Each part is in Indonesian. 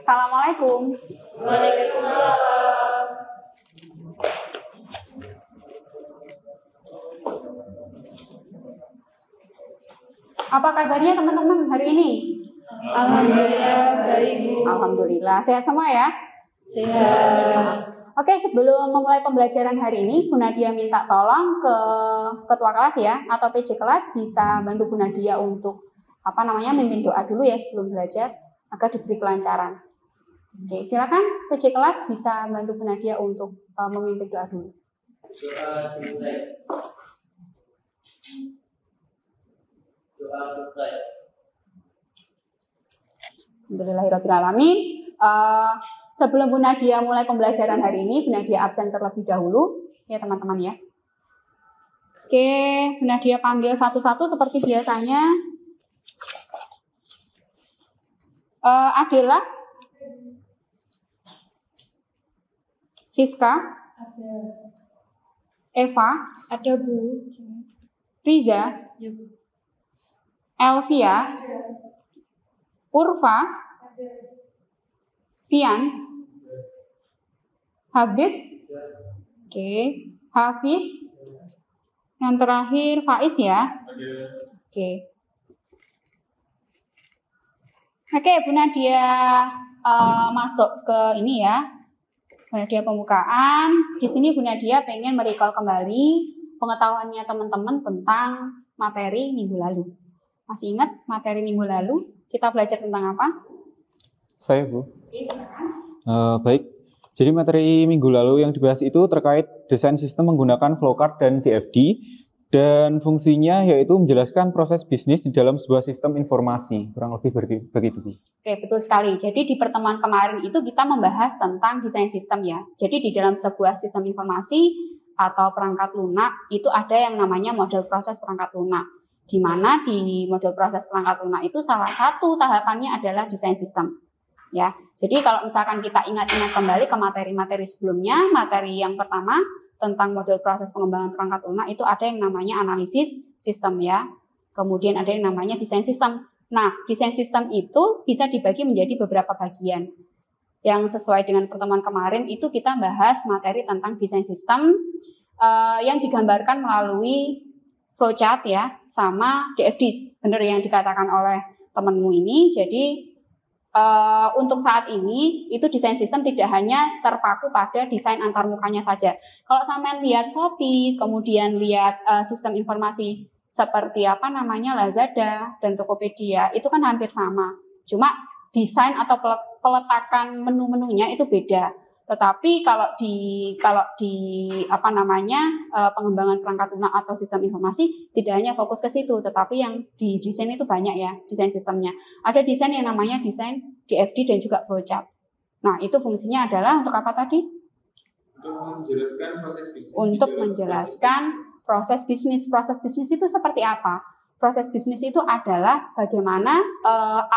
Assalamualaikum. Waalaikumsalam. Apa kabarnya teman-teman hari ini? Alhamdulillah baik, Bu. Alhamdulillah, sehat semua ya? Sehat. Oke, sebelum memulai pembelajaran hari ini, Bu Nadia minta tolong ke ketua kelas ya, atau PJ kelas bisa bantu Bu Nadia untuk mimpin doa dulu ya sebelum belajar agar diberi kelancaran. Oke, silakan PJ kelas bisa bantu Bu Nadia untuk memimpin doa dulu. Doa dimulai. Doa selesai. Alhamdulillahirrahmanirrahim. Sebelum Bu Nadia mulai pembelajaran hari ini, Bu Nadia absen terlebih dahulu ya teman-teman ya. Oke, Bu Nadia panggil satu-satu seperti biasanya. Adela, Siska, Ada. Eva, Ada, Bu. Riza, Ya, Bu. Elvia, Urfa, Fian, Habib, oke, Hafiz, yang terakhir Faiz ya. Oke, Bu Nadia masuk ke ini ya. Bu Nadia pembukaan. Di sini Bu Nadia pengen merecall kembali pengetahuannya teman-teman tentang materi minggu lalu. Masih ingat materi minggu lalu kita belajar tentang apa? Saya, Bu. Baik, jadi materi minggu lalu yang dibahas itu terkait desain sistem menggunakan flowchart dan DFD, dan fungsinya yaitu menjelaskan proses bisnis di dalam sebuah sistem informasi. Kurang lebih begitu, Bu. Oke, betul sekali. Jadi di pertemuan kemarin itu kita membahas tentang desain sistem ya. Jadi di dalam sebuah sistem informasi atau perangkat lunak itu ada yang namanya model proses perangkat lunak. Di mana di model proses perangkat lunak itu salah satu tahapannya adalah desain sistem. Ya, jadi kalau misalkan kita ingat-ingat kembali ke materi-materi sebelumnya, materi yang pertama tentang model proses pengembangan perangkat lunak itu ada yang namanya analisis sistem ya. Kemudian ada yang namanya desain sistem. Nah, desain sistem itu bisa dibagi menjadi beberapa bagian. Yang sesuai dengan pertemuan kemarin itu kita bahas materi tentang desain sistem yang digambarkan melalui flowchart ya, sama DFD. Benar yang dikatakan oleh temanmu ini. Jadi untuk saat ini itu desain sistem tidak hanya terpaku pada desain antarmukanya saja. Kalau sampean lihat Shopee, kemudian lihat sistem informasi seperti Lazada dan Tokopedia, itu kan hampir sama. Cuma desain atau peletakan menu-menunya itu beda. Tetapi kalau di pengembangan perangkat lunak atau sistem informasi tidak hanya fokus ke situ, tetapi yang di desain itu banyak ya, desain sistemnya. Ada desain yang namanya desain DFD dan juga flowchart. Nah, itu fungsinya adalah untuk apa tadi? Untuk menjelaskan proses bisnis. Untuk menjelaskan proses bisnis. Proses bisnis itu seperti apa? Proses bisnis itu adalah bagaimana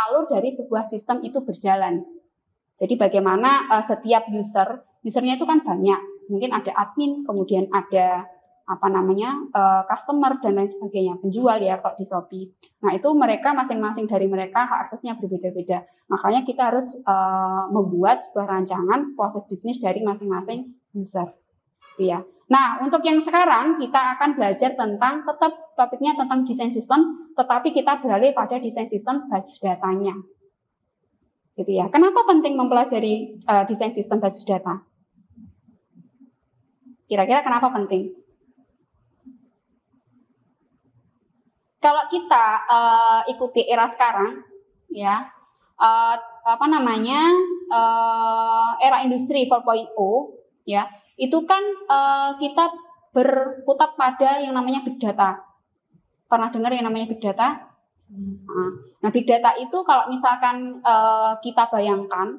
alur dari sebuah sistem itu berjalan. Jadi bagaimana setiap usernya itu kan banyak, mungkin ada admin, kemudian ada customer dan lain sebagainya, penjual ya kalau di Shopee. Nah itu mereka masing-masing dari mereka hak aksesnya berbeda-beda. Makanya kita harus membuat sebuah rancangan proses bisnis dari masing-masing user. Gitu ya. Nah untuk yang sekarang kita akan belajar tentang topiknya tentang desain sistem, tetapi kita beralih pada desain sistem basis datanya. Gitu ya. Kenapa penting mempelajari desain sistem basis data? Kira-kira kenapa penting? Kalau kita ikuti era sekarang, ya, era industri 4.0, ya, itu kan kita berkutat pada yang namanya big data. Pernah dengar yang namanya big data? Nah, big data itu kalau misalkan kita bayangkan,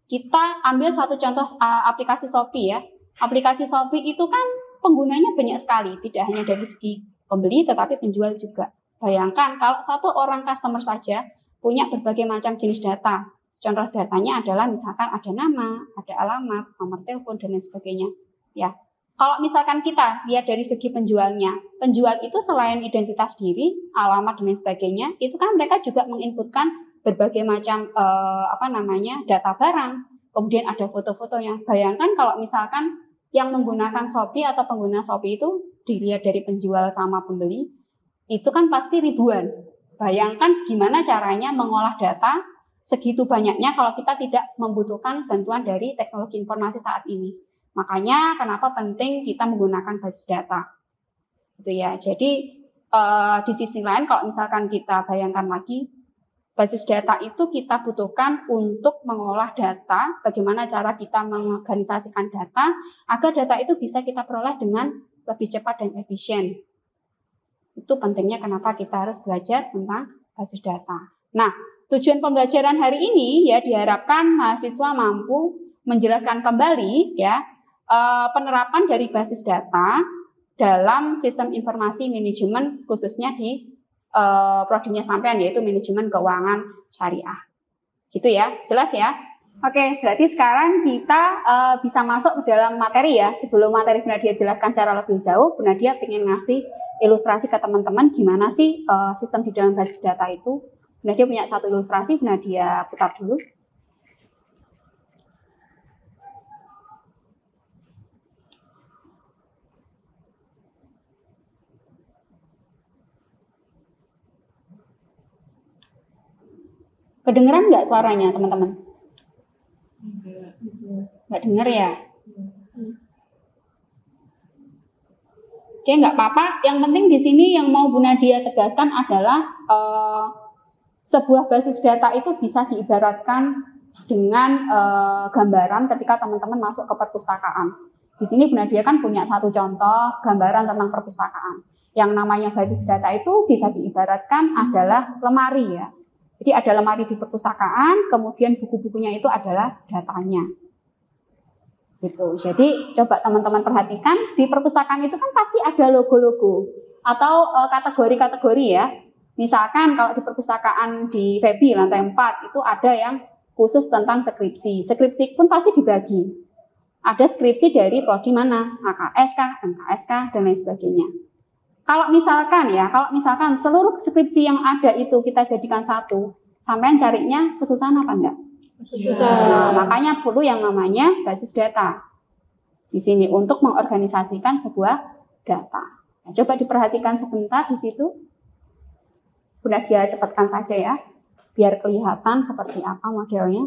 kita ambil satu contoh aplikasi Shopee ya. Aplikasi Shopee itu kan penggunanya banyak sekali, tidak hanya dari segi pembeli tetapi penjual juga. Bayangkan kalau satu orang customer saja punya berbagai macam jenis data. Contoh datanya adalah misalkan ada nama, ada alamat, nomor telepon dan lain sebagainya. Ya. Kalau misalkan kita lihat dari segi penjualnya, penjual itu selain identitas diri, alamat dan lain sebagainya, itu kan mereka juga menginputkan berbagai macam data barang, kemudian ada foto-fotonya. Bayangkan kalau misalkan yang menggunakan Shopee atau pengguna Shopee itu dilihat dari penjual sama pembeli, itu kan pasti ribuan. Bayangkan gimana caranya mengolah data segitu banyaknya kalau kita tidak membutuhkan bantuan dari teknologi informasi saat ini. Makanya kenapa penting kita menggunakan basis data. Gitu ya. Jadi di sisi lain kalau misalkan kita bayangkan lagi, basis data itu kita butuhkan untuk mengolah data, bagaimana cara kita mengorganisasikan data agar data itu bisa kita peroleh dengan lebih cepat dan efisien. Itu pentingnya kenapa kita harus belajar tentang basis data. Nah, tujuan pembelajaran hari ini ya diharapkan mahasiswa mampu menjelaskan kembali ya penerapan dari basis data dalam sistem informasi manajemen khususnya di prodinya sampean yaitu manajemen keuangan syariah. Gitu ya, jelas ya? Oke, berarti sekarang kita bisa masuk ke dalam materi ya. Sebelum materi Bu Nadia jelaskan secara lebih jauh, Bu Nadia ingin ngasih ilustrasi ke teman-teman gimana sih sistem di dalam basis data itu. Bu Nadia punya satu ilustrasi, Bu Nadia putar dulu. Kedengeran nggak suaranya teman-teman? Nggak denger ya? Oke, nggak apa-apa. Yang penting di sini yang mau Bu Nadia tegaskan adalah sebuah basis data itu bisa diibaratkan dengan gambaran ketika teman-teman masuk ke perpustakaan. Di sini Bu Nadia kan punya satu contoh gambaran tentang perpustakaan. Yang namanya basis data itu bisa diibaratkan adalah lemari ya. Jadi ada lemari di perpustakaan, kemudian buku-bukunya itu adalah datanya. Gitu. Jadi coba teman-teman perhatikan di perpustakaan itu kan pasti ada logo-logo atau kategori-kategori ya. Misalkan kalau di perpustakaan di FEBI lantai 4 itu ada yang khusus tentang skripsi. Skripsi pun pasti dibagi. Ada skripsi dari prodi mana? HKSK, MKSK dan lain sebagainya. Kalau misalkan seluruh skripsi yang ada itu kita jadikan satu, sampean carinya kesusahan apa enggak? Nah, makanya perlu yang namanya basis data di sini untuk mengorganisasikan sebuah data. Nah, coba diperhatikan sebentar di situ. Bu Nadia cepatkan saja ya, biar kelihatan seperti apa modelnya.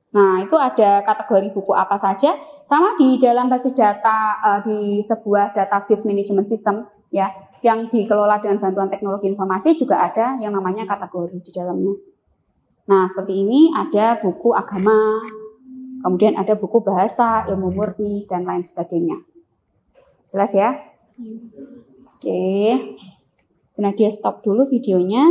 Nah, itu ada kategori buku apa saja. Sama di dalam basis data di sebuah database management system ya, yang dikelola dengan bantuan teknologi informasi juga ada yang namanya kategori di dalamnya. Nah, seperti ini ada buku agama, kemudian ada buku bahasa, ilmu murni, dan lain sebagainya. Jelas ya? Oke. Bu Nadia stop dulu videonya.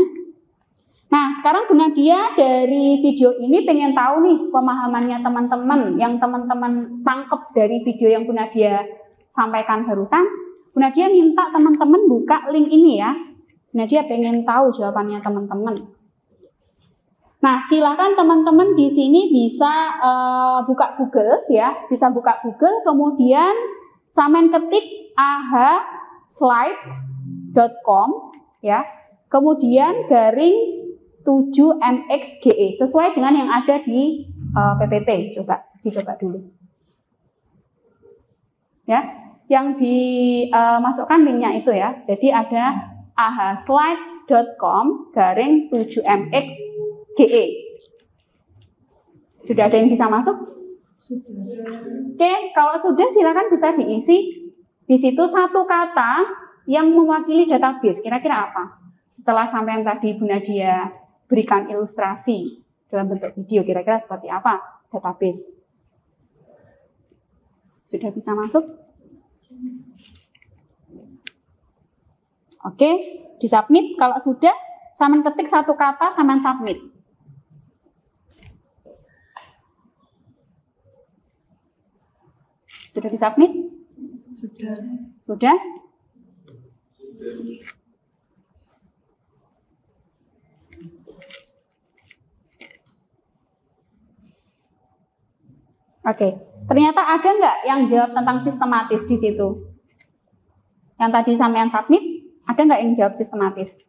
Nah, sekarang Bu Nadia dari video ini pengen tahu nih pemahamannya teman-teman, yang teman-teman tangkep dari video yang Bu Nadia sampaikan barusan. Bu Nadia minta teman-teman buka link ini ya. Bu Nadia pengen tahu jawabannya teman-teman. Nah, silakan teman-teman di sini bisa buka Google ya, bisa buka Google, kemudian sampean ketik ahaslides.com ya, kemudian garing 7MXGE sesuai dengan yang ada di PPT. Dicoba dulu. Ya, yang dimasukkan linknya itu ya. Jadi ada ahaslides.com garing 7MXGE. Sudah ada yang bisa masuk? Sudah. Oke, kalau sudah silakan bisa diisi di situ satu kata yang mewakili database. Kira-kira apa? Setelah sampean tadi Bu Nadia berikan ilustrasi dalam bentuk video, kira-kira seperti apa database? Sudah bisa masuk? Oke, disubmit. Kalau sudah, sampean ketik satu kata, sampean submit. Sudah disubmit? Sudah. Sudah? Oke, ternyata ada nggak yang jawab tentang sistematis di situ? Yang tadi sampean submit, ada nggak yang jawab sistematis?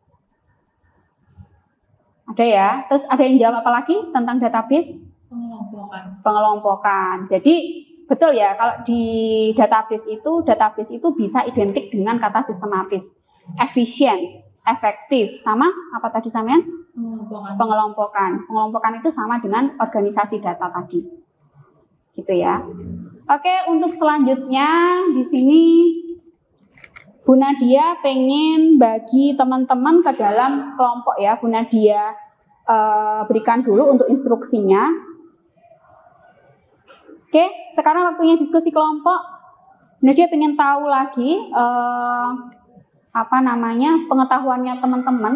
Ada Ada ya. Terus ada yang jawab apa lagi tentang database? Pengelompokan. Jadi betul ya, kalau di database itu bisa identik dengan kata sistematis, efisien, efektif, sama apa tadi sampean? Pengelompokan. Pengelompokan itu sama dengan organisasi data tadi. Gitu ya. Oke, untuk selanjutnya di sini Bu Nadia pengen bagi teman-teman ke dalam kelompok ya. Bu Nadia berikan dulu untuk instruksinya. Oke, sekarang waktunya diskusi kelompok. Bu Nadia pengen tahu lagi pengetahuannya teman-teman.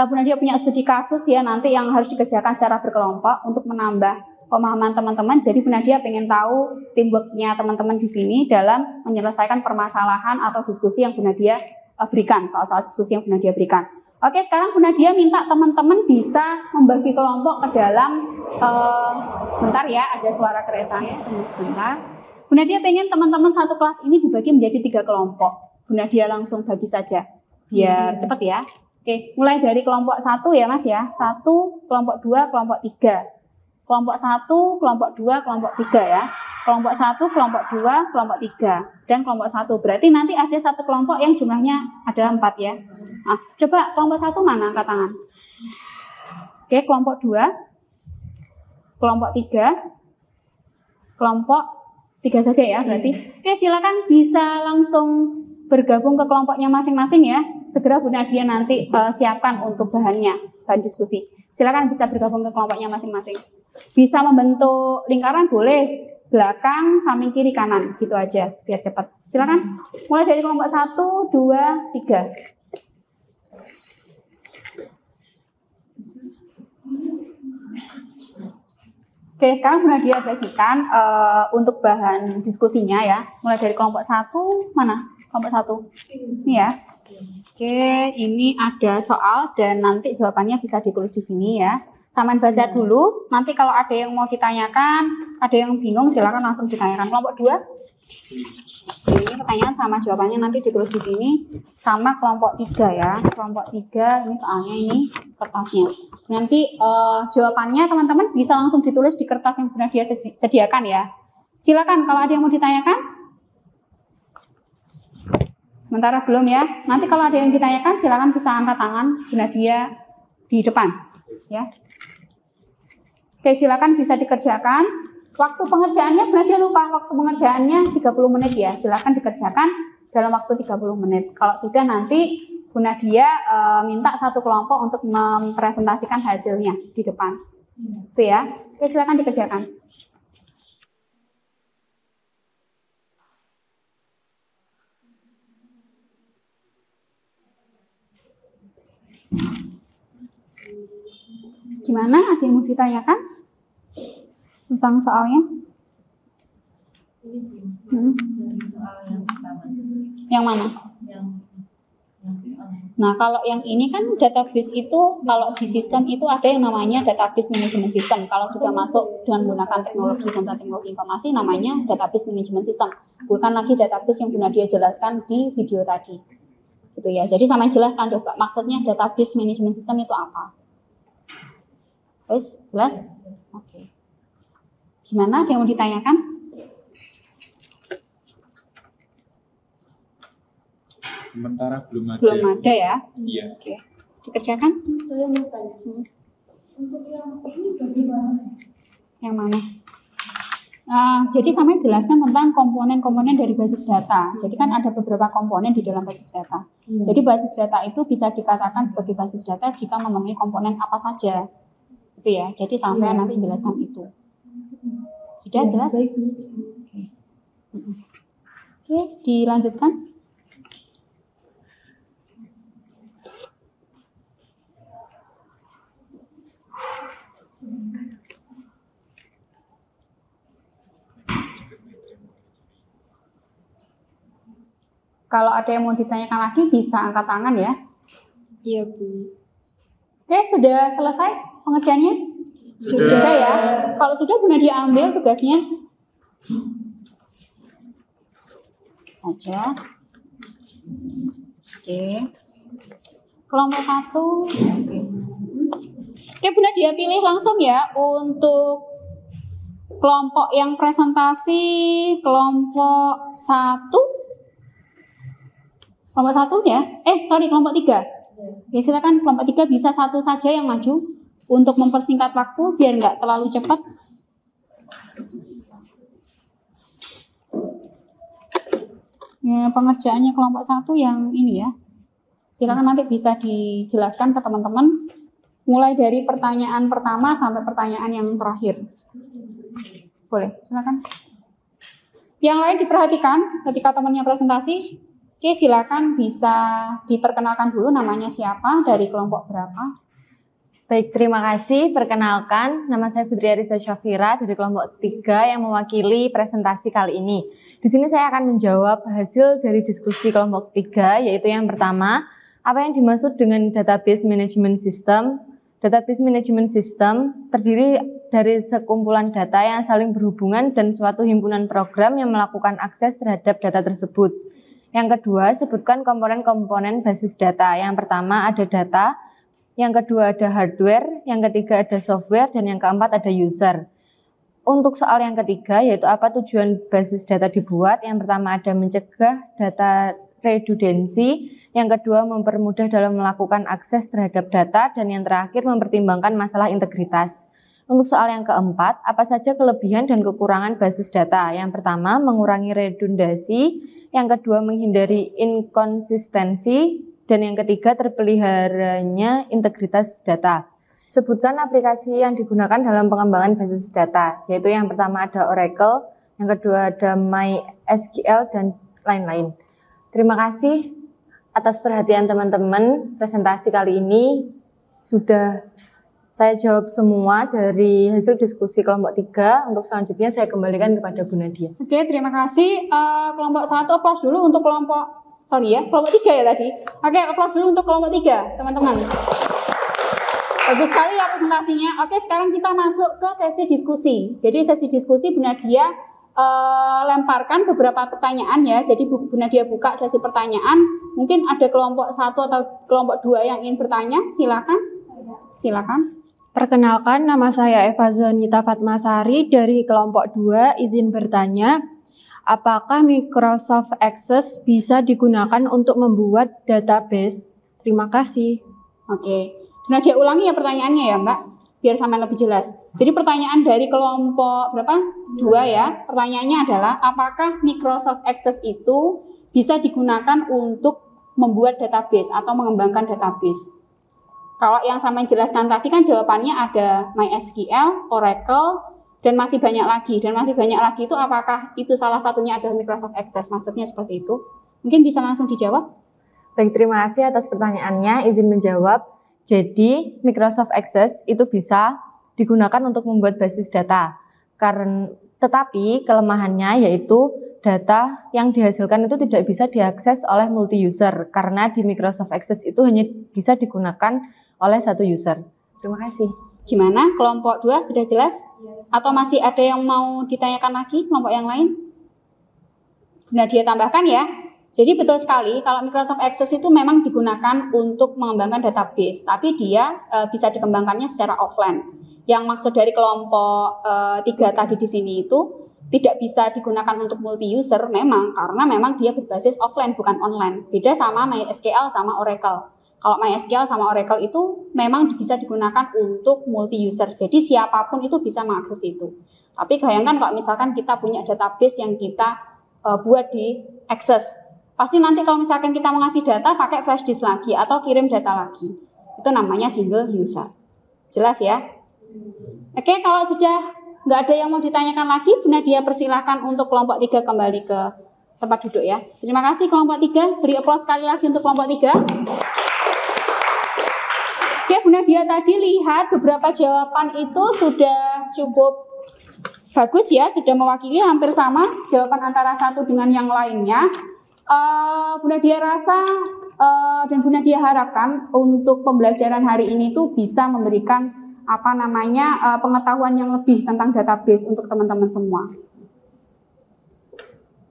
Bu Nadia punya studi kasus ya nanti yang harus dikerjakan secara berkelompok untuk menambah pemahaman teman-teman. Jadi Bu Nadia pengen tahu teamworknya teman-teman di sini dalam menyelesaikan permasalahan atau diskusi yang Bu Nadia berikan, soal-soal diskusi yang Bu Nadia berikan. Oke, sekarang Bu Nadia minta teman-teman bisa membagi kelompok ke dalam bentar ya, ada suara kereta ya, tunggu sebentar. Bu Nadia pengen teman-teman satu kelas ini dibagi menjadi 3 kelompok. Bu Nadia langsung bagi saja biar cepat ya. Oke, mulai dari kelompok 1 ya Mas ya. 1, kelompok 2, kelompok 3. Kelompok 1, kelompok 2, kelompok 3 ya. Kelompok 1, kelompok 2, kelompok 3. Dan kelompok 1. Berarti nanti ada satu kelompok yang jumlahnya ada 4 ya. Nah, coba kelompok 1 mana angkat tangan? Oke, kelompok 2. Kelompok 3. Kelompok 3 saja ya berarti. Oke, silakan bisa langsung bergabung ke kelompoknya masing-masing ya. Segera Bu Nadia nanti siapkan untuk bahan diskusi. Silakan bisa bergabung ke kelompoknya masing-masing. Bisa membentuk lingkaran boleh, belakang, samping, kiri, kanan, gitu aja biar cepat. Silakan. Mulai dari kelompok 1, 2, 3. Oke, sekarang Bu Nadia bagikan untuk bahan diskusinya ya. Mulai dari kelompok 1, mana? Kelompok 1. Ini ya. Oke, ini ada soal dan nanti jawabannya bisa ditulis di sini ya. Saman baca dulu, nanti kalau ada yang mau ditanyakan, ada yang bingung silakan langsung ditanyakan. Kelompok 2. Ini pertanyaan sama jawabannya nanti ditulis di sini. Sama kelompok 3 ya. Kelompok 3 ini soalnya ini kertasnya. Nanti jawabannya teman-teman bisa langsung ditulis di kertas yang sudah dia sediakan ya. Silakan kalau ada yang mau ditanyakan. Sementara belum ya. Nanti kalau ada yang ditanyakan silakan bisa angkat tangan Bu Nadia di depan ya. Oke, silakan bisa dikerjakan. Waktu pengerjaannya Bu Nadia lupa, waktu pengerjaannya 30 menit ya. Silakan dikerjakan dalam waktu 30 menit. Kalau sudah nanti Bu Nadia minta satu kelompok untuk mempresentasikan hasilnya di depan. Itu ya. Oke, silakan dikerjakan. Gimana? Ada yang mau ditanyakan tentang soalnya? Yang mana? Nah, kalau yang ini kan database itu, kalau di sistem itu ada yang namanya database management system. Kalau sudah masuk dengan menggunakan teknologi dan teknologi informasi, namanya database management system. Bukan lagi database yang Bu Nadia jelaskan di video tadi. Gitu ya. Jadi sama jelaskan coba maksudnya database management system itu apa? Wes, jelas? Oke. Gimana? Ada yang mau ditanyakan? Sementara belum ada. Belum ada ya? Iya. Oke. Dikerjakan? Saya mau tanya. Untuk yang ini bagaimana? Yang mana? Jadi saya jelaskan tentang komponen-komponen dari basis data. Jadi kan ada beberapa komponen di dalam basis data. Jadi basis data itu bisa dikatakan sebagai basis data jika memenuhi komponen apa saja. Itu ya. Jadi sampai nanti jelaskan itu. Sudah jelas? Baik. Oke, dilanjutkan. Kalau ada yang mau ditanyakan lagi bisa angkat tangan ya. Iya, Bu. Oke, sudah selesai pengerjaannya? Sudah ya. Kalau sudah Bu Nadia ambil tugasnya. Saja. Oke. Kelompok 1. Oke. Oke, Bu Nadia pilih langsung ya untuk kelompok yang presentasi kelompok 1. Kelompok 1 ya? Kelompok 3. Ya, silakan kelompok 3 bisa satu saja yang maju untuk mempersingkat waktu biar nggak terlalu cepat. Ya, pengerjaannya kelompok 1 yang ini ya. Silakan nanti bisa dijelaskan ke teman-teman. Mulai dari pertanyaan pertama sampai pertanyaan yang terakhir. Boleh, silakan. Yang lain diperhatikan ketika temannya presentasi. Oke, silakan bisa diperkenalkan dulu namanya siapa, dari kelompok berapa. Baik, terima kasih. Perkenalkan, nama saya Fitri Arisa Syafira dari kelompok 3 yang mewakili presentasi kali ini. Di sini saya akan menjawab hasil dari diskusi kelompok 3, yaitu yang pertama, apa yang dimaksud dengan database management system? Database management system terdiri dari sekumpulan data yang saling berhubungan dan suatu himpunan program yang melakukan akses terhadap data tersebut. Yang kedua, sebutkan komponen-komponen basis data. Yang pertama ada data, yang kedua ada hardware, yang ketiga ada software, dan yang keempat ada user. Untuk soal yang ketiga, yaitu apa tujuan basis data dibuat, yang pertama ada mencegah data redundansi, yang kedua mempermudah dalam melakukan akses terhadap data, dan yang terakhir mempertimbangkan masalah integritas. Untuk soal yang keempat, apa saja kelebihan dan kekurangan basis data? Yang pertama, mengurangi redundansi, yang kedua menghindari inkonsistensi, dan yang ketiga terpeliharanya integritas data. Sebutkan aplikasi yang digunakan dalam pengembangan basis data, yaitu yang pertama ada Oracle, yang kedua ada MySQL, dan lain-lain. Terima kasih atas perhatian teman-teman. Presentasi kali ini sudah saya jawab semua dari hasil diskusi kelompok 3. Untuk selanjutnya saya kembalikan kepada Bu Nadia. Oke, terima kasih. Kelompok 1 aplaus dulu untuk kelompok, kelompok 3 ya tadi. Oke, aplaus dulu untuk kelompok 3, teman-teman. Bagus sekali ya presentasinya. Oke, sekarang kita masuk ke sesi diskusi. Jadi sesi diskusi Bu Nadia lemparkan beberapa pertanyaan ya. Jadi Bu Nadia buka sesi pertanyaan. Mungkin ada kelompok 1 atau kelompok 2 yang ingin bertanya. Silakan. Perkenalkan, nama saya Eva Zonita Fatmasari dari kelompok 2. Izin bertanya, apakah Microsoft Access bisa digunakan untuk membuat database? Terima kasih. Oke. Bu Nadia ulangi ya pertanyaannya ya Mbak, biar sama lebih jelas. Jadi pertanyaan dari kelompok berapa? 2 ya. Pertanyaannya adalah apakah Microsoft Access itu bisa digunakan untuk membuat database atau mengembangkan database? Kalau yang sama jelaskan tadi kan jawabannya ada MySQL, Oracle, dan masih banyak lagi. Dan masih banyak lagi itu apakah itu salah satunya adalah Microsoft Access? Maksudnya seperti itu. Mungkin bisa langsung dijawab. Baik, terima kasih atas pertanyaannya. Izin menjawab. Jadi, Microsoft Access itu bisa digunakan untuk membuat basis data. Tetapi kelemahannya yaitu data yang dihasilkan itu tidak bisa diakses oleh multi-user. Karena di Microsoft Access itu hanya bisa digunakan oleh satu user. Terima kasih. Gimana? Kelompok 2 sudah jelas? Atau masih ada yang mau ditanyakan lagi kelompok yang lain? Nah, dia tambahkan ya. Jadi betul sekali kalau Microsoft Access itu memang digunakan untuk mengembangkan database, tapi dia bisa dikembangkannya secara offline. Yang maksud dari kelompok 3 tadi di sini itu tidak bisa digunakan untuk multi-user memang karena memang dia berbasis offline bukan online. Beda sama MySQL sama Oracle. Kalau MySQL sama Oracle itu memang bisa digunakan untuk multi-user. Jadi siapapun itu bisa mengakses itu. Tapi bayangkan kalau misalkan kita punya database yang kita buat di Access. Pasti nanti kalau misalkan kita mau ngasih data pakai flash disk lagi atau kirim data lagi. Itu namanya single user. Jelas ya? Oke, kalau sudah nggak ada yang mau ditanyakan lagi, Bu Nadia persilahkan untuk kelompok 3 kembali ke tempat duduk ya. Terima kasih kelompok 3. Beri aplaus sekali lagi untuk kelompok 3. Oke, Bu Nadia tadi lihat beberapa jawaban itu sudah cukup bagus ya, sudah mewakili hampir sama jawaban antara satu dengan yang lainnya. Bu Nadia rasa dan Bu Nadia harapkan untuk pembelajaran hari ini tuh bisa memberikan pengetahuan yang lebih tentang database untuk teman-teman semua.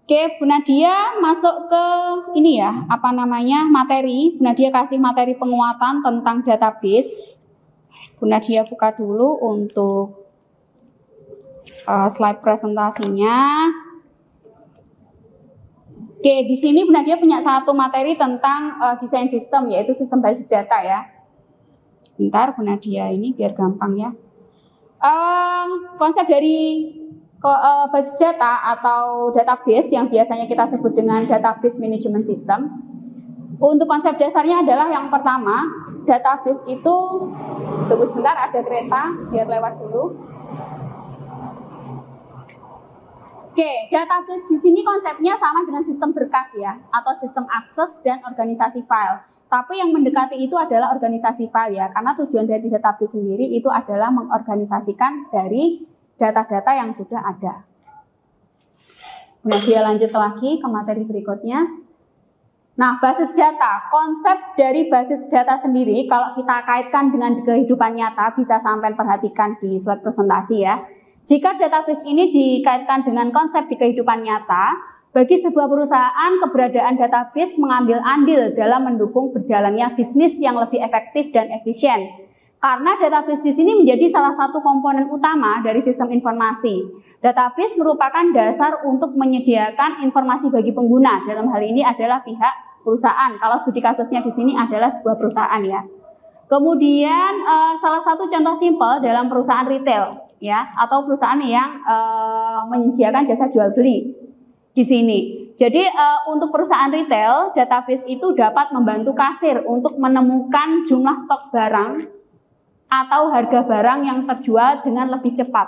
Oke, Bu Nadia masuk ke ini ya, materi. Bu Nadia kasih materi penguatan tentang database. Bu Nadia buka dulu untuk slide presentasinya. Oke, di sini Bu Nadia punya satu materi tentang desain sistem, yaitu sistem basis data ya. Bentar Bu Nadia ini biar gampang ya. Konsep dari basis data atau database yang biasanya kita sebut dengan database management system. Untuk konsep dasarnya adalah yang pertama, database itu, tunggu sebentar ada kereta, biar lewat dulu. Oke, database di sini konsepnya sama dengan sistem berkas ya, atau sistem akses dan organisasi file. Tapi yang mendekati itu adalah organisasi file ya, karena tujuan dari database sendiri itu adalah mengorganisasikan dari data-data yang sudah ada. Nah, dia lanjut lagi ke materi berikutnya. Nah, basis data, konsep dari basis data sendiri kalau kita kaitkan dengan kehidupan nyata bisa sampai perhatikan di slide presentasi ya. Jika database ini dikaitkan dengan konsep di kehidupan nyata, bagi sebuah perusahaan keberadaan database mengambil andil dalam mendukung berjalannya bisnis yang lebih efektif dan efisien. Karena database di sini menjadi salah satu komponen utama dari sistem informasi. Database merupakan dasar untuk menyediakan informasi bagi pengguna. Dalam hal ini adalah pihak perusahaan. Kalau studi kasusnya di sini adalah sebuah perusahaan ya. Kemudian salah satu contoh simpel dalam perusahaan retail ya, atau perusahaan yang menyediakan jasa jual beli di sini. Jadi untuk perusahaan retail, database itu dapat membantu kasir untuk menemukan jumlah stok barang atau harga barang yang terjual dengan lebih cepat.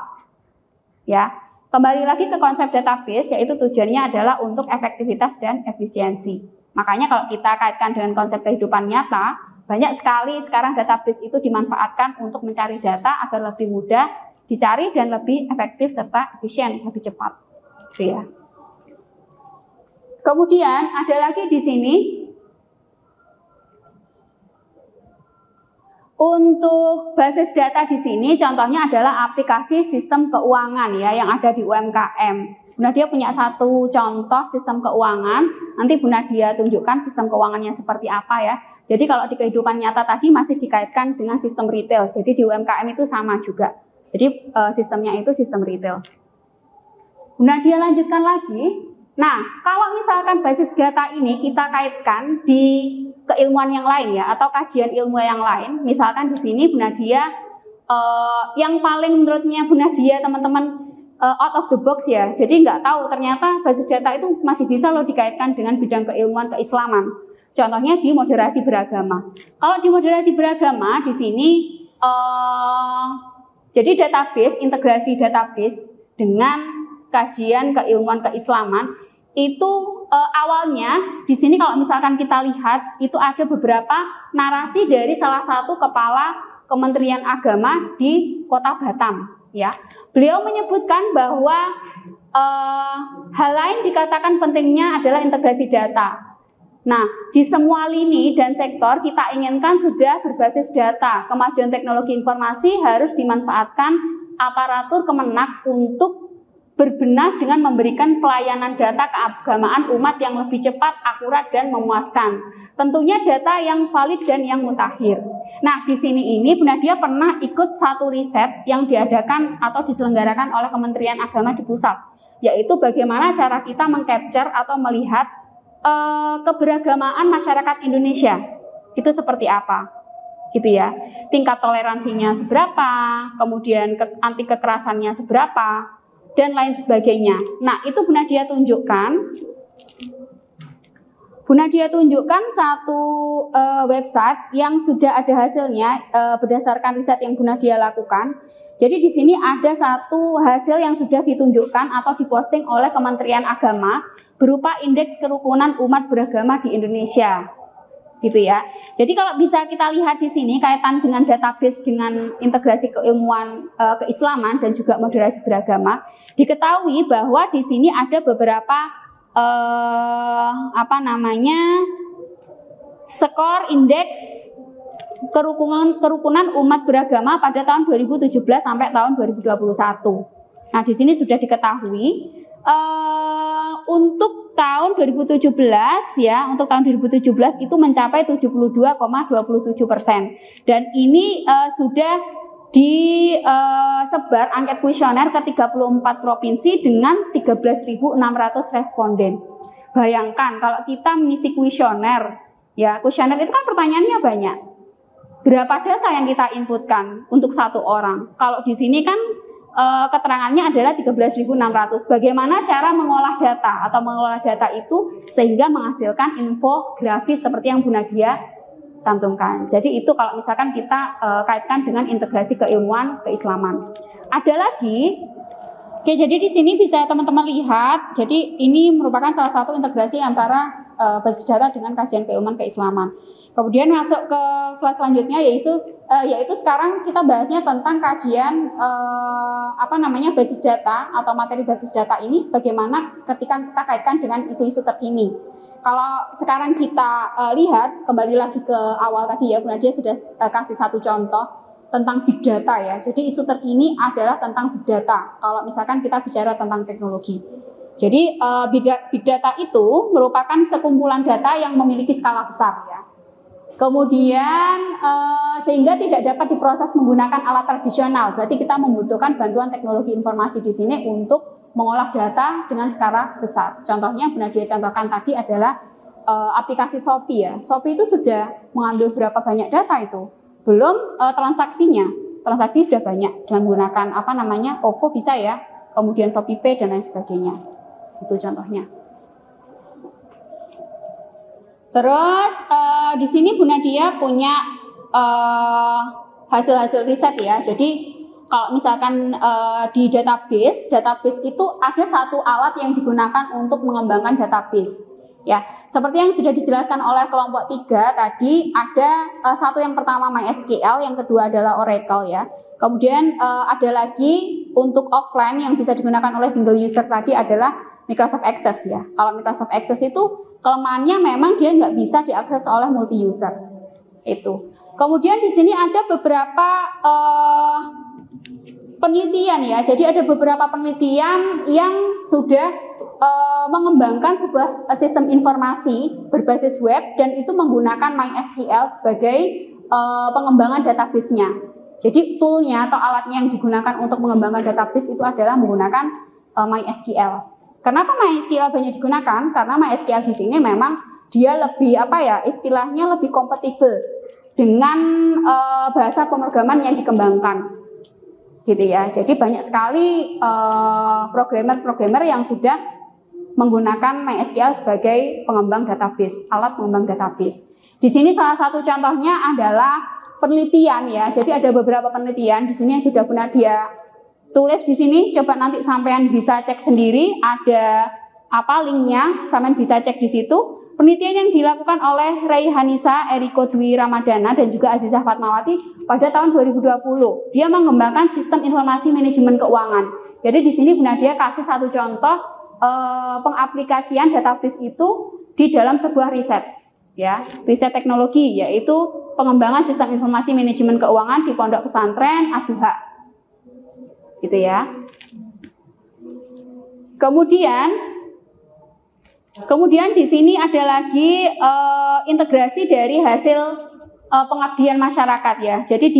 Ya, kembali lagi ke konsep database, yaitu tujuannya adalah untuk efektivitas dan efisiensi. Makanya kalau kita kaitkan dengan konsep kehidupan nyata, banyak sekali sekarang database itu dimanfaatkan untuk mencari data agar lebih mudah dicari dan lebih efektif serta efisien, lebih cepat. Gitu ya. Kemudian ada lagi di sini. Untuk basis data di sini contohnya adalah aplikasi sistem keuangan ya yang ada di UMKM. Bu Nadia punya satu contoh sistem keuangan. Nanti Bu Nadia tunjukkan sistem keuangannya seperti apa ya. Jadi kalau di kehidupan nyata tadi masih dikaitkan dengan sistem retail. Jadi di UMKM itu sama juga. Jadi sistemnya itu sistem retail. Bu Nadia lanjutkan lagi. Nah, kalau misalkan basis data ini kita kaitkan di keilmuan yang lain ya, atau kajian ilmu yang lain, misalkan di sini Bu Nadia, yang paling menurutnya Bu Nadia teman-teman out of the box ya, jadi nggak tahu ternyata basis data itu masih bisa loh dikaitkan dengan bidang keilmuan keislaman. Contohnya di moderasi beragama. Kalau di moderasi beragama di sini, jadi database, integrasi database dengan kajian keilmuan keislaman itu awalnya di sini kalau misalkan kita lihat itu ada beberapa narasi dari salah satu kepala Kementerian Agama di Kota Batam ya. Beliau menyebutkan bahwa hal lain dikatakan pentingnya adalah integrasi data. Nah, di semua lini dan sektor kita inginkan sudah berbasis data. Kemajuan teknologi informasi harus dimanfaatkan aparatur Kemenak untuk berbenah dengan memberikan pelayanan data keagamaan umat yang lebih cepat, akurat, dan memuaskan. Tentunya data yang valid dan yang mutakhir. Nah, di sini ini Bu Nadia pernah ikut satu riset yang diadakan atau diselenggarakan oleh Kementerian Agama di pusat, yaitu bagaimana cara kita mengcapture atau melihat keberagamaan masyarakat Indonesia. Itu seperti apa? Gitu ya. Tingkat toleransinya seberapa, kemudian anti kekerasannya seberapa, dan lain sebagainya. Nah, itu Bu Nadia tunjukkan. Bu Nadia tunjukkan satu website yang sudah ada hasilnya berdasarkan riset yang Bu Nadia lakukan. Jadi di sini ada satu hasil yang sudah ditunjukkan atau diposting oleh Kementerian Agama berupa indeks kerukunan umat beragama di Indonesia. Gitu ya. Jadi kalau bisa kita lihat di sini kaitan dengan database dengan integrasi keilmuan keislaman dan juga moderasi beragama, diketahui bahwa di sini ada beberapa skor indeks kerukunan umat beragama pada tahun 2017 sampai tahun 2021. Nah, di sini sudah diketahui untuk tahun 2017 ya, untuk tahun 2017 itu mencapai 72,27% dan ini sudah disebar angket kuesioner ke 34 provinsi dengan 13.600 responden. Bayangkan kalau kita mengisi kuesioner, ya kuesioner itu kan pertanyaannya banyak. Berapa data yang kita inputkan untuk satu orang? Kalau di sini kan keterangannya adalah 13.600. Bagaimana cara mengolah data atau mengolah data itu sehingga menghasilkan infografis seperti yang Bu Nadia cantumkan. Jadi itu kalau misalkan kita kaitkan dengan integrasi keilmuan keislaman. Ada lagi, oke, jadi di sini bisa teman-teman lihat. Jadi ini merupakan salah satu integrasi antara basis data dengan kajian keilmuan keislaman. Kemudian masuk ke slide selanjutnya yaitu sekarang kita bahasnya tentang kajian basis data atau materi basis data ini bagaimana ketika kita kaitkan dengan isu-isu terkini. Kalau sekarang kita lihat kembali lagi ke awal tadi ya, Bu Nadia sudah kasih satu contoh tentang big data ya. Jadi isu terkini adalah tentang big data. Kalau misalkan kita bicara tentang teknologi. Jadi big data itu merupakan sekumpulan data yang memiliki skala besar ya. Kemudian sehingga tidak dapat diproses menggunakan alat tradisional. Berarti kita membutuhkan bantuan teknologi informasi di sini untuk mengolah data dengan skala besar. Contohnya Bu Nadia contohkan tadi adalah aplikasi Shopee ya. Shopee itu sudah mengambil berapa banyak data itu? Belum transaksinya. Transaksi sudah banyak dengan menggunakan OVO bisa ya. Kemudian Shopee Pay dan lain sebagainya. Itu contohnya. Terus di sini Bu Nadia punya hasil-hasil riset ya. Jadi kalau misalkan di database itu ada satu alat yang digunakan untuk mengembangkan database. Ya, seperti yang sudah dijelaskan oleh kelompok 3 tadi, ada satu yang pertama MySQL, yang kedua adalah Oracle ya. Kemudian ada lagi untuk offline yang bisa digunakan oleh single user tadi adalah Microsoft Access ya. Kalau Microsoft Access itu kelemahannya memang dia nggak bisa diakses oleh multi user. Itu. Kemudian di sini ada beberapa penelitian ya. Jadi ada beberapa penelitian yang sudah mengembangkan sebuah sistem informasi berbasis web dan itu menggunakan MySQL sebagai pengembangan database-nya. Jadi toolnya atau alatnya yang digunakan untuk mengembangkan database itu adalah menggunakan MySQL. Kenapa MySQL banyak digunakan? Karena MySQL di sini memang dia lebih istilahnya lebih kompatibel dengan bahasa pemrograman yang dikembangkan, gitu ya. Jadi banyak sekali programmer yang sudah menggunakan MySQL sebagai pengembang database, alat pengembang database. Di sini salah satu contohnya adalah penelitian ya. Jadi ada beberapa penelitian di sini yang sudah Bu Nadia tulis di sini. Coba nanti sampean bisa cek sendiri. Ada linknya, sampean bisa cek di situ. Penelitian yang dilakukan oleh Raihanisa, Eriko Dwi Ramadana dan juga Azizah Fatmawati pada tahun 2020. Dia mengembangkan sistem informasi manajemen keuangan. Jadi di sini Bu Nadia kasih satu contoh pengaplikasian database itu di dalam sebuah riset ya, riset teknologi, yaitu pengembangan sistem informasi manajemen keuangan di Pondok Pesantren Ad-Duha, gitu ya. Kemudian di sini ada lagi integrasi dari hasil pengabdian masyarakat ya. Jadi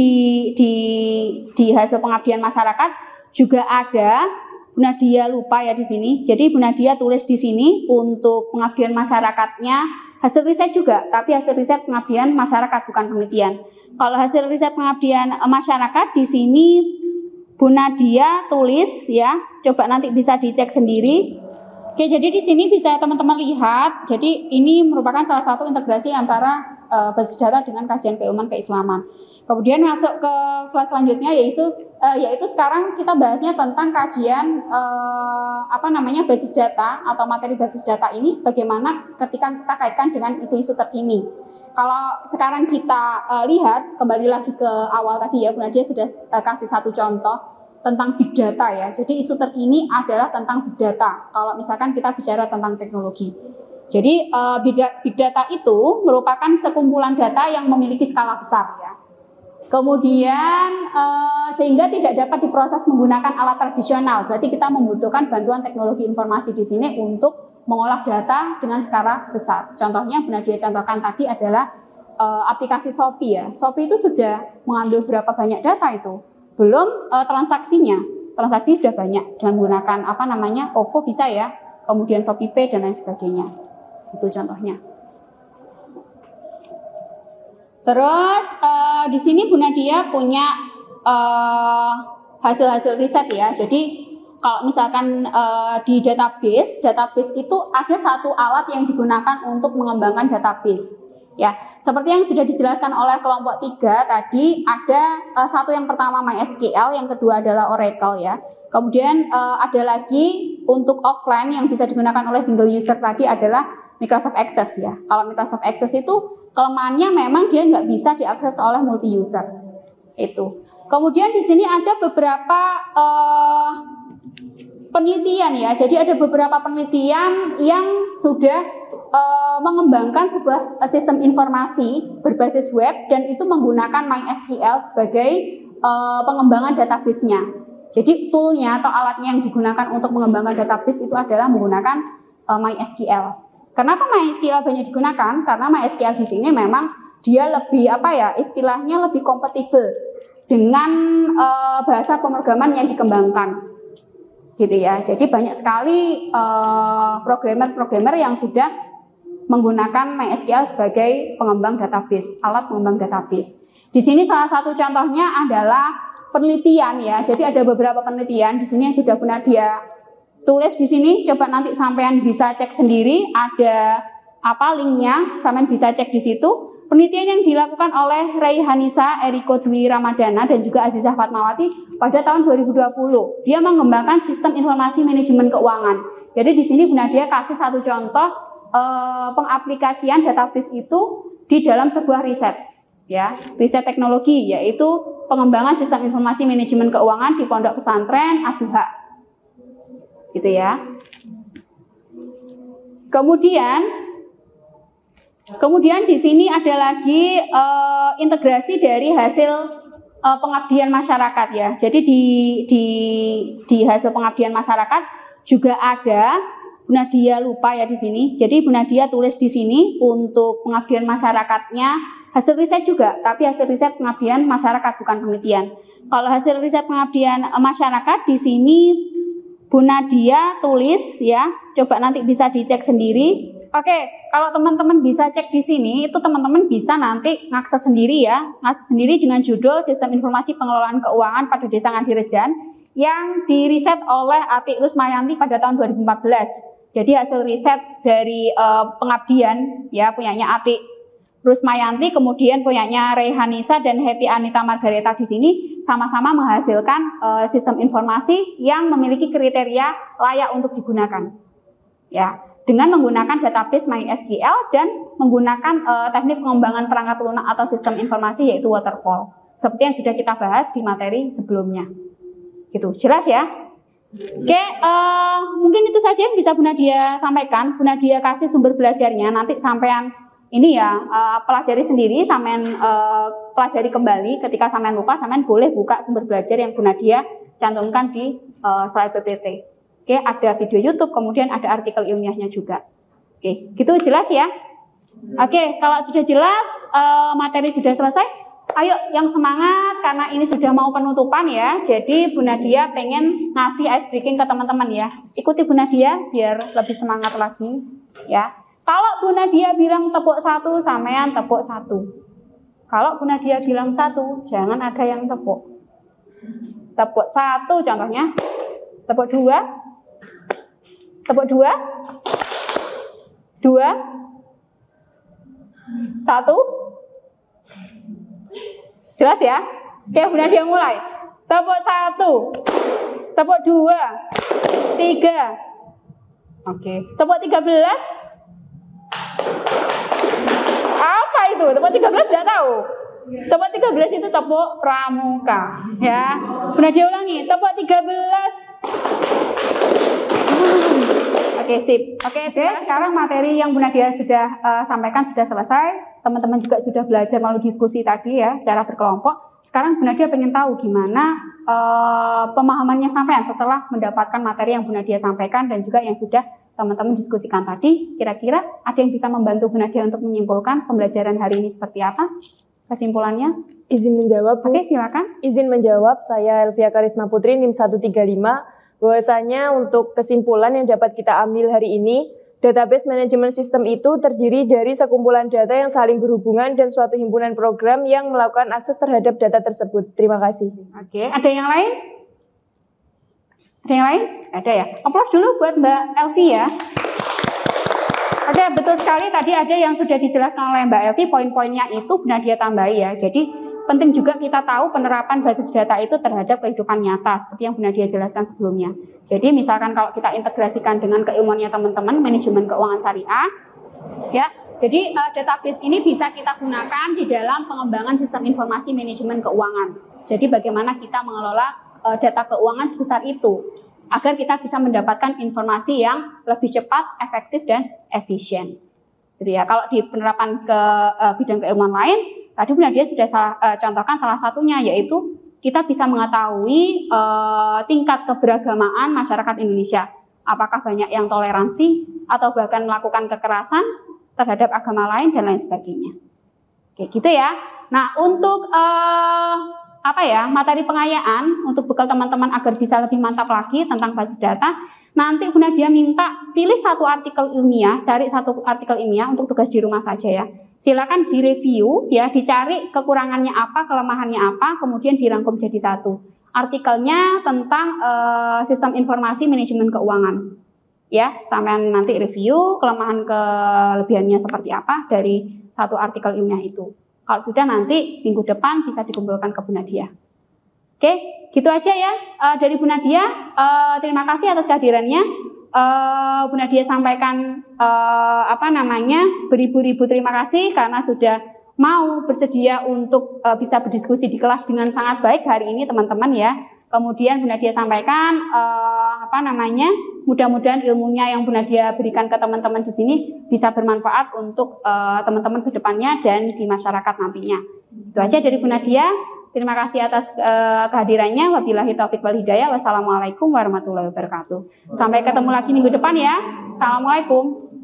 di hasil pengabdian masyarakat juga ada, Bu Nadia lupa ya di sini. Jadi Bu Nadia tulis di sini untuk pengabdian masyarakatnya hasil riset juga, tapi hasil riset pengabdian masyarakat bukan penelitian. Kalau hasil riset pengabdian masyarakat di sini Bu Nadia tulis ya, coba nanti bisa dicek sendiri. Oke, jadi di sini bisa teman-teman lihat. Jadi ini merupakan salah satu integrasi antara basis data dengan kajian keilmuan keislaman. Kemudian masuk ke slide selanjutnya yaitu sekarang kita bahasnya tentang kajian basis data atau materi basis data ini bagaimana ketika kita kaitkan dengan isu-isu terkini. Kalau sekarang kita lihat kembali lagi ke awal tadi ya, Bu Nadia sudah kasih satu contoh tentang big data ya. Jadi isu terkini adalah tentang big data. Kalau misalkan kita bicara tentang teknologi. Jadi big data itu merupakan sekumpulan data yang memiliki skala besar ya. Kemudian sehingga tidak dapat diproses menggunakan alat tradisional. Berarti kita membutuhkan bantuan teknologi informasi di sini untuk mengolah data dengan skala besar. Contohnya Bu Nadia contohkan tadi adalah aplikasi Shopee ya. Shopee itu sudah mengambil berapa banyak data itu? Belum transaksinya. Transaksi sudah banyak dengan menggunakan apa namanya OVO bisa ya, kemudian ShopeePay dan lain sebagainya. Itu contohnya. Terus di sini Bu Nadia punya hasil-hasil riset ya. Jadi kalau misalkan di database itu ada satu alat yang digunakan untuk mengembangkan database. Ya, seperti yang sudah dijelaskan oleh kelompok 3 tadi, ada satu yang pertama MySQL, yang kedua adalah Oracle ya. Kemudian ada lagi untuk offline yang bisa digunakan oleh single user tadi adalah Microsoft Access ya. Kalau Microsoft Access itu kelemahannya memang dia nggak bisa diakses oleh multi user itu. Kemudian di sini ada beberapa penelitian ya. Jadi ada beberapa penelitian yang sudah mengembangkan sebuah sistem informasi berbasis web dan itu menggunakan MySQL sebagai pengembangan database-nya. Jadi toolnya atau alatnya yang digunakan untuk mengembangkan database itu adalah menggunakan MySQL. Kenapa MySQL banyak digunakan? Karena MySQL di sini memang dia lebih istilahnya lebih kompatibel dengan bahasa pemrograman yang dikembangkan, gitu ya. Jadi banyak sekali programmer yang sudah menggunakan MySQL sebagai pengembang database, alat pengembang database. Di sini salah satu contohnya adalah penelitian ya. Jadi ada beberapa penelitian di sini yang sudah Bu Nadia tulis di sini. Coba nanti sampean bisa cek sendiri. Ada linknya, sampean bisa cek di situ. Penelitian yang dilakukan oleh Raihanisa, Eriko Dwi Ramadana dan juga Azizah Fatmawati pada tahun 2020. Dia mengembangkan sistem informasi manajemen keuangan. Jadi di sini Bu Nadia kasih satu contoh pengaplikasian database itu di dalam sebuah riset ya, riset teknologi, yaitu pengembangan sistem informasi manajemen keuangan di Pondok Pesantren Ad-Duha, gitu ya. Kemudian di sini ada lagi integrasi dari hasil pengabdian masyarakat ya. Jadi di hasil pengabdian masyarakat juga ada, Bu Nadia lupa ya di sini. Jadi Bu Nadia tulis di sini untuk pengabdian masyarakatnya hasil riset juga, tapi hasil riset pengabdian masyarakat bukan penelitian. Kalau hasil riset pengabdian masyarakat di sini Bu Nadia tulis ya, coba nanti bisa dicek sendiri. Oke, kalau teman-teman bisa cek di sini, itu teman-teman bisa nanti ngakses sendiri ya, ngakses sendiri dengan judul Sistem Informasi Pengelolaan Keuangan pada Desa Ngadirejan yang diriset oleh Ati Rusmayanti pada tahun 2014. Jadi hasil riset dari pengabdian ya punyanya Ati Rusmayanti, kemudian punyanya Raihanisa dan Happy Anita Margareta di sini sama-sama menghasilkan sistem informasi yang memiliki kriteria layak untuk digunakan. Ya, dengan menggunakan database MySQL dan menggunakan teknik pengembangan perangkat lunak atau sistem informasi yaitu waterfall. Seperti yang sudah kita bahas di materi sebelumnya. Gitu, jelas ya? Oke, mungkin itu saja yang bisa Bu Nadia sampaikan. Bu Nadia kasih sumber belajarnya, nanti sampean ini ya pelajari sendiri, sampean pelajari kembali. Ketika sampean lupa, sampean boleh buka sumber belajar yang Bu Nadia cantumkan di slide PPT. Oke, ada video YouTube, kemudian ada artikel ilmiahnya juga. Oke, gitu jelas ya? Oke, kalau sudah jelas, materi sudah selesai. Ayo yang semangat karena ini sudah mau penutupan ya. Jadi Bu Nadia pengen ngasih ice breaking ke teman-teman ya. Ikuti Bu Nadia biar lebih semangat lagi ya. Kalau Bu Nadia bilang tepuk 1, sampean tepuk 1. Kalau Bu Nadia bilang 1, jangan ada yang tepuk. Tepuk 1 contohnya. Tepuk 2. Tepuk 2. 2. 1. Jelas ya? Oke, Bu Nadia mulai. Tepuk 1, tepuk 2, 3. Oke, tepuk 13. Apa itu? Tepuk 13 tidak tahu. Tepuk 13 itu tepuk pramuka. Ya, Bu Nadia ulangi. Tepuk 13. Oke, sip. Oke, sekarang materi yang Bu Nadia sudah sampaikan sudah selesai. Teman-teman juga sudah belajar melalui diskusi tadi ya, secara berkelompok. Sekarang Bu Nadia pengen tahu gimana pemahamannya sampean setelah mendapatkan materi yang Bu Nadia sampaikan dan juga yang sudah teman-teman diskusikan tadi. Kira-kira ada yang bisa membantu Bu Nadia untuk menyimpulkan pembelajaran hari ini seperti apa? kesimpulannya? Izin menjawab, Bu. Oke, silakan. Izin menjawab, saya Elvia Karisma Putri, NIM 135. Bahwasanya untuk kesimpulan yang dapat kita ambil hari ini, database manajemen sistem itu terdiri dari sekumpulan data yang saling berhubungan dan suatu himpunan program yang melakukan akses terhadap data tersebut. Terima kasih. Oke, ada yang lain? Ada yang lain? Ada ya? Aplaus dulu buat Mbak Elvi ya. Ada, betul sekali tadi ada yang sudah dijelaskan oleh Mbak Elvi, poin-poinnya itu benar dia tambahi ya. Jadi penting juga kita tahu penerapan basis data itu terhadap kehidupan nyata, seperti yang benar dia jelaskan sebelumnya. Jadi misalkan kalau kita integrasikan dengan keilmuannya teman-teman, manajemen keuangan syariah, ya. Jadi database ini bisa kita gunakan di dalam pengembangan sistem informasi manajemen keuangan. Jadi bagaimana kita mengelola data keuangan sebesar itu, agar kita bisa mendapatkan informasi yang lebih cepat, efektif, dan efisien. Jadi ya, kalau di penerapan ke bidang keilmuan lain, tadi benar dia sudah contohkan salah satunya, yaitu kita bisa mengetahui tingkat keberagamaan masyarakat Indonesia. Apakah banyak yang toleransi atau bahkan melakukan kekerasan terhadap agama lain dan lain sebagainya. Oke, gitu ya. Nah, untuk materi pengayaan untuk bekal teman-teman agar bisa lebih mantap lagi tentang basis data, nanti Bu Nadia minta pilih satu artikel ilmiah, cari satu artikel ilmiah untuk tugas di rumah saja ya. Silakan direview ya, dicari kekurangannya apa, kelemahannya apa, kemudian dirangkum jadi satu. Artikelnya tentang sistem informasi manajemen keuangan. Ya, sampai nanti review kelemahan kelebihannya seperti apa dari satu artikel ilmiah itu. Kalau sudah nanti minggu depan bisa dikumpulkan ke Bu Nadia. Oke, gitu aja ya dari Bu Nadia. Terima kasih atas kehadirannya. Bu Nadia sampaikan beribu-ribu terima kasih karena sudah mau bersedia untuk bisa berdiskusi di kelas dengan sangat baik hari ini teman-teman ya. Kemudian Bu Nadia sampaikan mudah-mudahan ilmunya yang Bu Nadia berikan ke teman-teman di sini bisa bermanfaat untuk teman-teman ke depannya dan di masyarakat nantinya. Itu aja dari Bu Nadia. Terima kasih atas kehadirannya. Wabillahi taufiq wal hidayah. Wassalamualaikum warahmatullahi wabarakatuh. Sampai ketemu lagi minggu depan ya. Assalamualaikum.